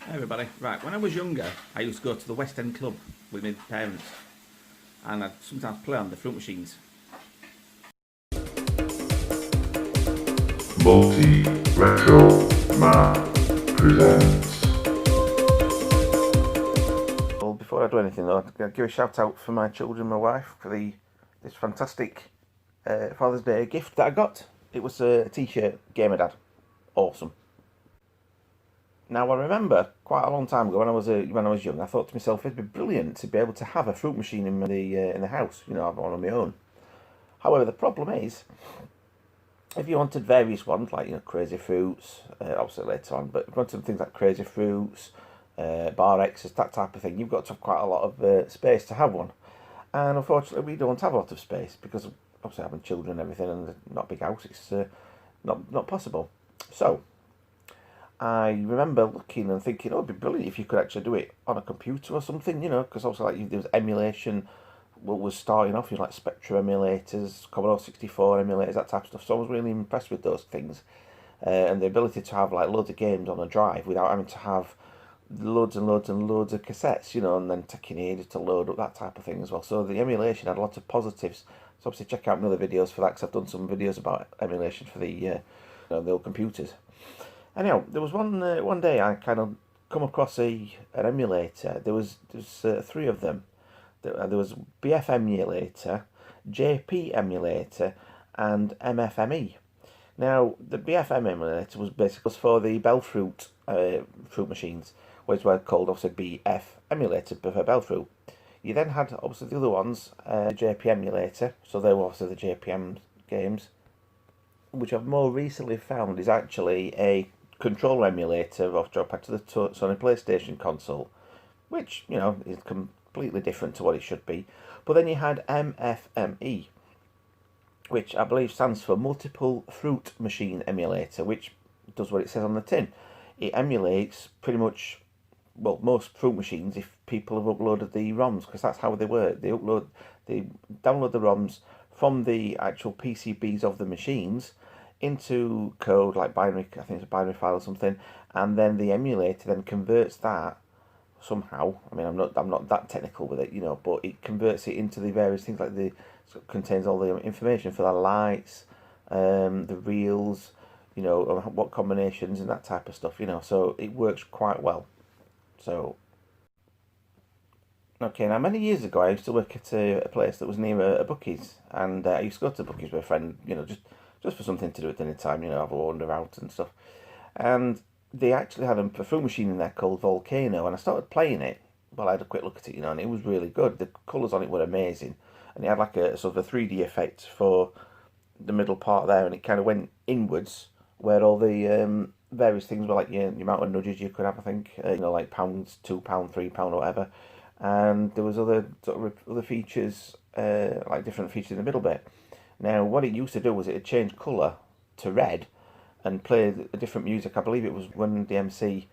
Hey everybody, right, when I was younger I used to go to the West End Club with my parents and I'd sometimes play on the fruit machines. Multi Retro Man presents. Well, before I do anything though, I'd give a shout out for my children and my wife for this fantastic Father's Day gift that I got. It was a t-shirt, Gamer Dad. Awesome. Now I remember quite a long time ago when I was young, I thought to myself it'd be brilliant to be able to have a fruit machine in the house, have one on my own. However, the problem is, if you wanted various ones like Crazy Fruits, obviously later on, but if you wanted things like Crazy Fruits, Bar X's, that type of thing, you've got to have quite a lot of space to have one. And unfortunately, we don't have a lot of space because obviously having children and everything, and not a big house, it's not possible. So I remember looking and thinking, oh, it'd be brilliant if you could actually do it on a computer or something, because also like there was emulation. What was starting off, like Spectrum emulators, Commodore 64 emulators, that type of stuff. So I was really impressed with those things, and the ability to have like loads of games on a drive without having to have loads and loads and loads of cassettes, and then taking ages to load up, that type of thing as well. So the emulation had a lot of positives. So obviously check out my other videos for that, because I've done some videos about emulation for the old computers. Anyhow, there was one day I kind of come across an emulator. There was three of them. There was BF emulator, JP emulator, and MFME. Now, the BFM emulator was basically for the Bellfruit fruit machines, which were called obviously BF emulator for Bellfruit. You then had obviously the other ones, JP emulator, so they were obviously the JPM games, which I've more recently found is actually a controller emulator of back to the Sony PlayStation console, which is completely different to what it should be. But then you had MFME, which I believe stands for Multiple Fruit Machine Emulator, which does what it says on the tin. It emulates pretty much, well, most fruit machines if people have uploaded the ROMs, because that's how they work. They download the ROMs from the actual PCBs of the machines into code like binary, I think it's a binary file or something, and then the emulator then converts that somehow. I mean, I'm not that technical with it, but it converts it into the various things like contains all the information for the lights, the reels, what combinations and that type of stuff, So it works quite well. So okay, now many years ago I used to work at a place that was near a Bucky's, and I used to go to Bucky's with a friend, just for something to do at dinner time, have a wander out and stuff. And they actually had a fruit machine in there called Volcano, and I started playing it. Well, I had a quick look at it, and it was really good. The colours on it were amazing, and it had like a sort of a 3D effect for the middle part there, and it kind of went inwards where all the various things were, like your amount of nudges you could have, I think, like pounds, £2, £3 or whatever, and there was other sort of other features, like different features in the middle bit. Now, what it used to do was it would change colour to red and play a different music. I believe it was Run DMC.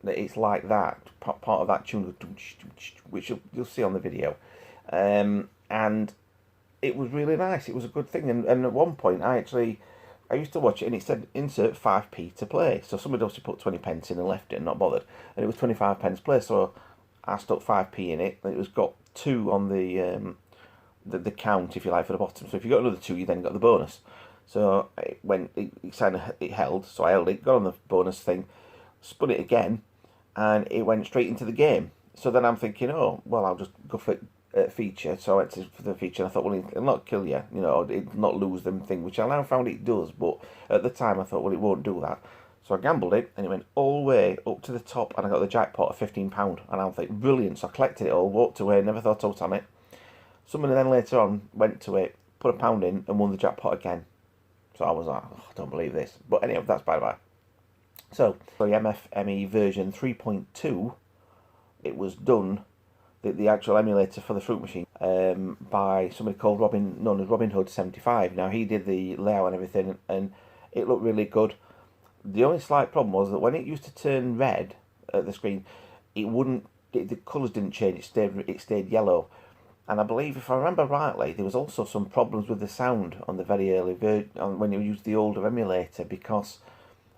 It's like that part of that tune, which you'll see on the video, and it was really nice. It was a good thing, and at one point I used to watch it and it said insert 5p to play. So somebody else put 20 pence in and left it and not bothered, and it was 25 pence play. So I stuck 5p in it, and it was got 2 on the count, if you like, for the bottom. So if you got another 2, you then got the bonus. So it held, so I held it, got on the bonus thing, spun it again, and it went straight into the game. So then I'm thinking, oh, well, I'll just go for feature. So I went for the feature, and I thought, well, it'll not kill you, it'll not lose them thing, which I now found it does, but at the time I thought, well, it won't do that. So I gambled it, and it went all the way up to the top, and I got the jackpot of £15, and I thought, brilliant. So I collected it all, walked away, never thought out on it. Somebody then later on went to it, put £1 in, and won the jackpot again. So I was like, oh, I don't believe this. But anyway, that's by the by. So, the MFME version 3.2, it was done, the actual emulator for the fruit machine, by somebody called known as Robin Hood 75. Now, he did the layout and everything, and it looked really good. The only slight problem was that when it used to turn red at the screen, the colours didn't change, it stayed yellow. And I believe, if I remember rightly, there was also some problems with the sound on the very early version, when you used the older emulator, because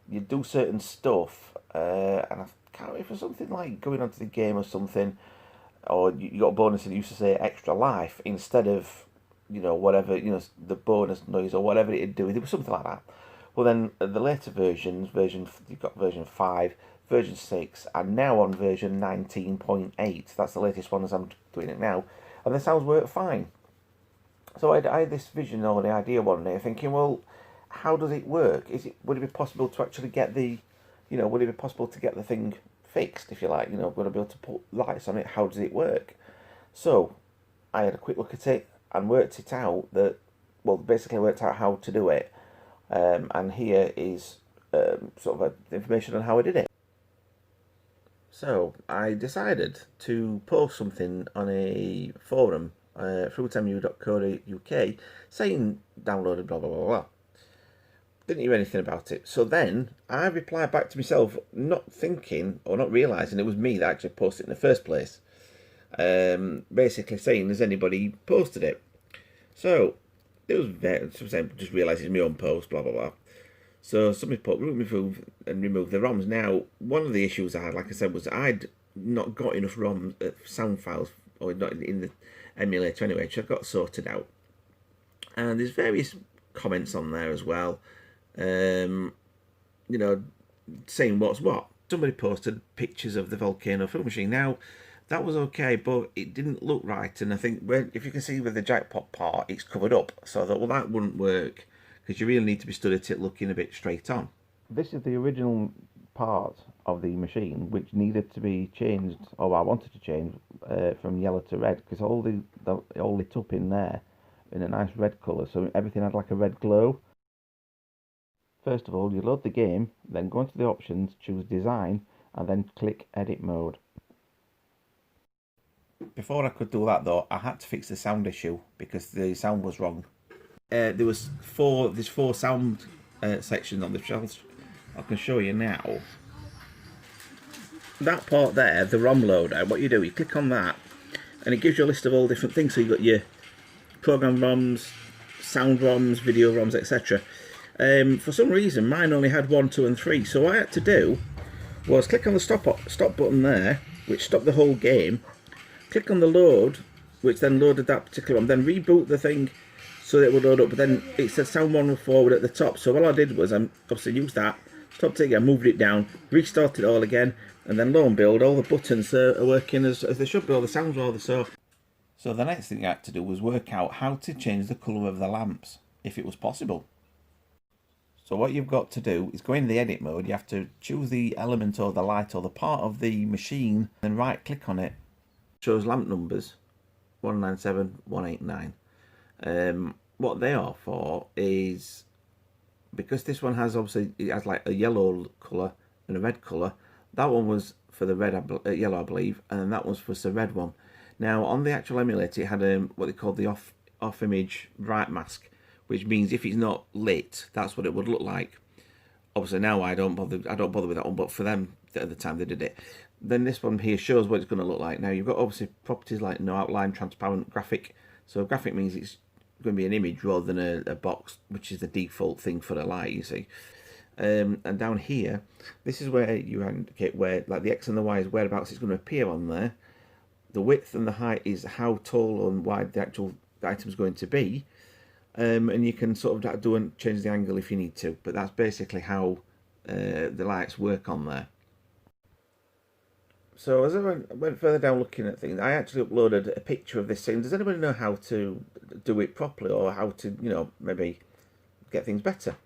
you do certain stuff, and I can't remember if it was something like going onto the game or something, or you got a bonus and it used to say extra life instead of, whatever, the bonus noise or whatever it'd do. It was something like that. Well, then the later versions, you've got version 5, version 6, and now on version 19.8. That's the latest one as I'm doing it now, and the sounds work fine. So I had this vision or the idea one day, thinking, well, how does it work? Would it be possible to actually get would it be possible to get the thing fixed, if you like? Would I be able to put lights on it? How does it work? So I had a quick look at it and worked it out basically worked out how to do it. And here is sort of information on how I did it. So I decided to post something on a forum, fruitmu.co.uk, saying downloaded blah blah blah blah. Didn't hear anything about it. So then I replied back to myself, not thinking or not realising it was me that actually posted it in the first place. Basically saying, has anybody posted it? So it was just realised it's my own post, blah blah blah. So somebody put remove the ROMs. Now, one of the issues I had, like I said, was I'd not got enough ROM sound files, or not in the emulator anyway, which I got sorted out. And there's various comments on there as well, saying what's what. Somebody posted pictures of the Volcano film machine. Now, that was okay, but it didn't look right, and I think if you can see with the jackpot part, it's covered up. So I thought, well, that wouldn't work, because you really need to be stood at it looking a bit straight on. This is the original part of the machine, which needed to be changed, or I wanted to change, from yellow to red, because all lit up in there in a nice red colour, so everything had like a red glow. First of all, you load the game, then go into the options, choose design, and then click edit mode. Before I could do that though, I had to fix the sound issue because the sound was wrong. There's four sound sections on the shelves. I can show you now. That part there, the ROM loader, what you do, you click on that and it gives you a list of all different things. So you've got your program ROMs, sound ROMs, video ROMs, etc. For some reason mine only had 1, 2 and 3, so what I had to do was click on the stop button there, which stopped the whole game, click on the load, which then loaded that particular one, then reboot the thing so that it would load up, but then it said sound 1 forward at the top. So all I did was I obviously used that, stopped it again, moved it down, restarted it all again, and then lo and behold, all the buttons are working as they should be, all the sounds are the so the next thing I had to do was work out how to change the colour of the lamps, if it was possible. So what you've got to do is go in the edit mode, you have to choose the element or the light or the part of the machine, then right click on it, shows lamp numbers 197, 189. What they are for is, because this one has obviously, it has like a yellow colour and a red colour, that one was for the yellow I believe, and then that was for the red one. Now on the actual emulator it had what they called the off image bright mask, which means if it's not lit, that's what it would look like. Obviously now I don't bother with that one, but for them at the time they did it. Then this one here shows what it's going to look like. Now you've got obviously properties like no outline, transparent, graphic. So graphic means it's going to be an image rather than a box, which is the default thing for the light, you see. And down here, this is where you indicate where, like the X and the Y is whereabouts it's going to appear on there. The width and the height is how tall and wide the actual item is going to be. And you can sort of do and change the angle if you need to, but that's basically how the lights work on there. So as I went further down looking at things, I actually uploaded a picture of this thing. Does anybody know how to do it properly, or how to, maybe get things better?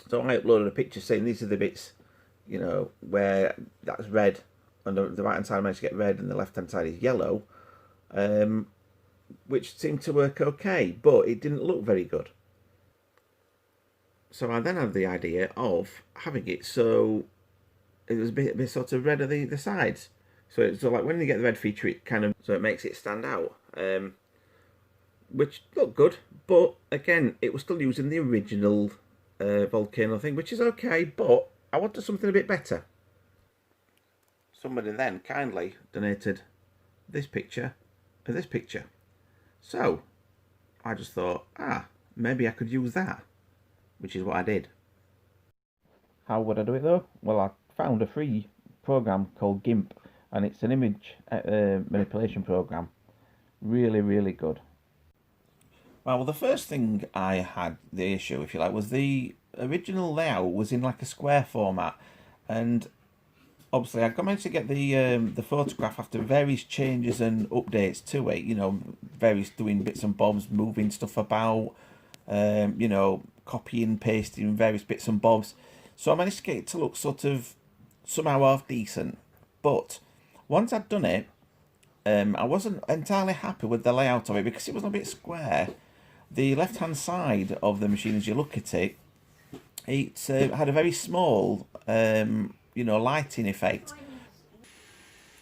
So I uploaded a picture saying these are the bits, where that's red, and the right hand side I managed to get red, and the left hand side is yellow, which seemed to work okay, but it didn't look very good. So I then had the idea of having it so it was a bit sort of red at the sides. So like when you get the red feature, it kind of, so it makes it stand out, which looked good, but again, it was still using the original Volcano thing, which is okay, but I wanted something a bit better. Somebody then kindly donated this picture and this picture. So I just thought, maybe I could use that, which is what I did. How would I do it though? Well, I found a free program called GIMP, and it's an image manipulation program. Really, really good. Well, the first thing I had the issue, if you like, was the original layout was in like a square format, and obviously I managed to get the photograph after various changes and updates to it. You know, various doing bits and bobs, moving stuff about, you know, copying, pasting various bits and bobs. So I managed to get it to look sort of somehow half decent. But once I'd done it, I wasn't entirely happy with the layout of it because it was a bit square. The left-hand side of the machine, as you look at it, it had a very small, you know, lighting effect.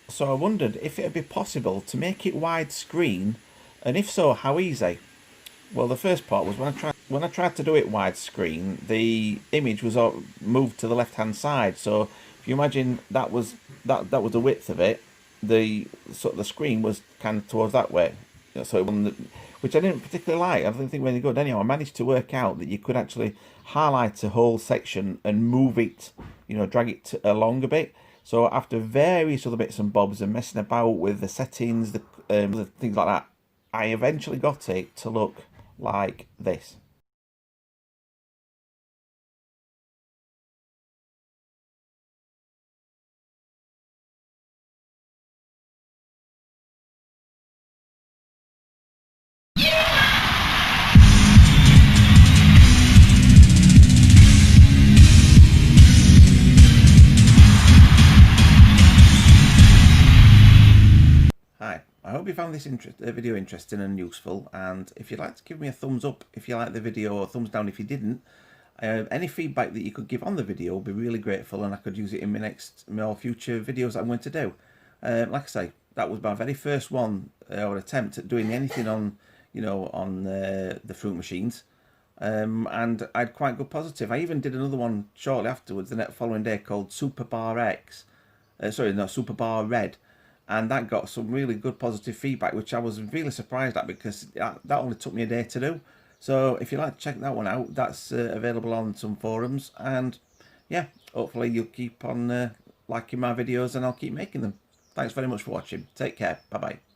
So I wondered if it would be possible to make it widescreen, and if so, how easy. Well, the first part was when I tried to do it widescreen, the image was moved to the left-hand side. So if you imagine that was the width of it, the screen was kind of towards that way. You know, so it wasn't, which I didn't particularly like. I didn't think really good. Anyhow, I managed to work out that you could actually highlight a whole section and move it, you know, drag it along a bit. So after various other bits and bobs and messing about with the settings, the things like that, I eventually got it to look like this. Hi, I hope you found this video interesting and useful, and if you'd like to give me a thumbs up if you liked the video, or a thumbs down if you didn't. Any feedback that you could give on the video would be really grateful, and I could use it in my future videos that I'm going to do. Like I say, that was my very first one or attempt at doing anything on, you know, on the fruit machines, and I had quite good positive. I even did another one shortly afterwards, the following day, called Super Bar X. Super Bar Red. And that got some really good positive feedback, which I was really surprised at because that only took me a day to do. So if you'd like to check that one out, that's available on some forums. And yeah, hopefully you'll keep on liking my videos, and I'll keep making them. Thanks very much for watching. Take care. Bye-bye.